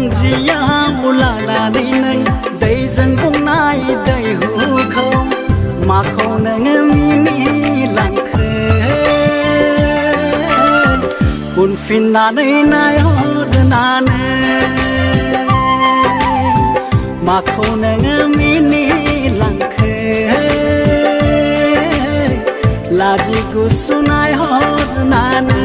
जानजियाव लानानै नों दैजों बुंनाय दैहुखौ माखौ नोङो मिनिलांखो उनफिननानै नायहरनानै माखौ नोङो मिनिलांखो लाजि गुसु नायहरनानै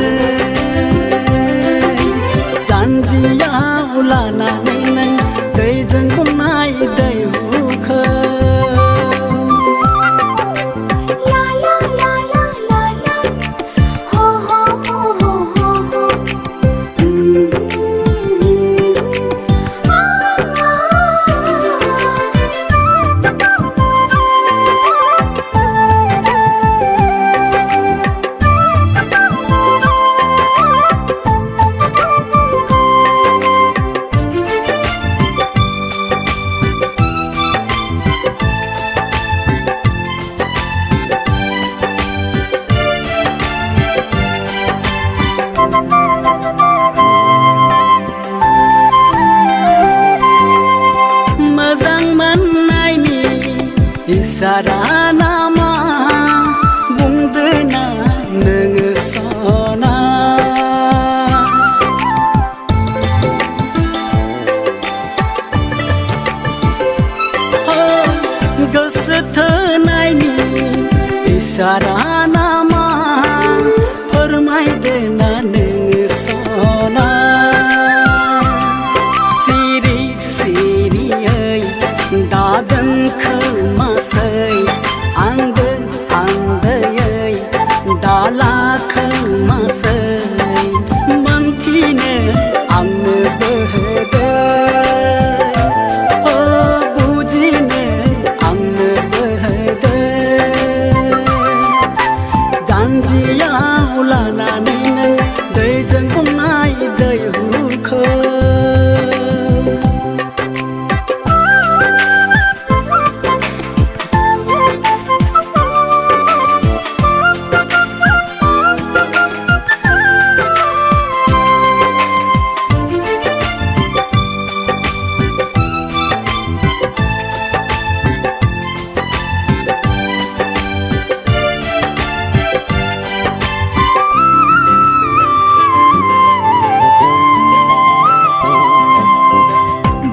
जानजियाव लानानै नों दैजों बुंनाय दैहुखौ इसारा नामा बुंदोना नोङो सना गोसो थोनायनि इसारा नामा फोरमायदोना नोङो सना सिरि सिरियै दादोंखौ आंदो आंदोयै दालाखौ मासै मोनथिनो आंनो बोहोदो बुजिनो आंनो बोहोदो जानजियाव लानानै नों दैजों बुंनाय दैहुखौ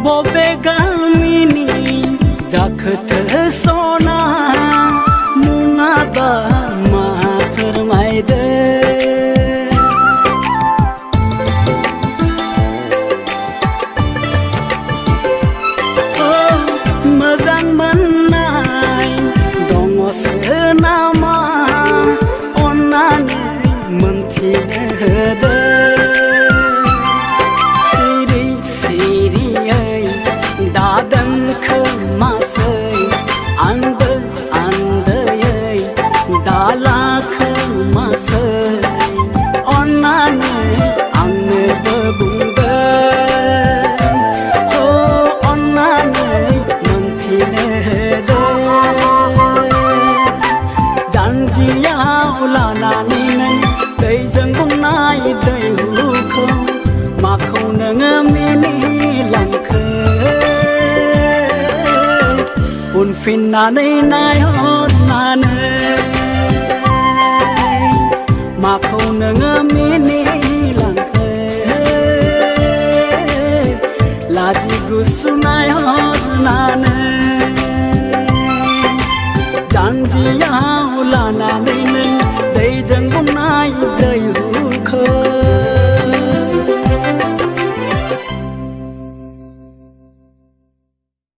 बबे गामिनि जाखोथो सना मुङाबा मा फोरमायदो मोजां मोननाय दङसो नामा अन्नानै मोनथिनो होदो दादोंखौ मासै आंदो आंदोयै दालाखौ मासै अन्नानै आंनोबो बुंदो अन्नानै मोनथिनो होदो जानजियाव लानानै नों दैजों बुंनाय दैहुखौ माखौ नोङो मिनिलांखो उनफिननानै नायहरनानै माखौ नोङो मिनिलांखो लाजि गुसु नायहर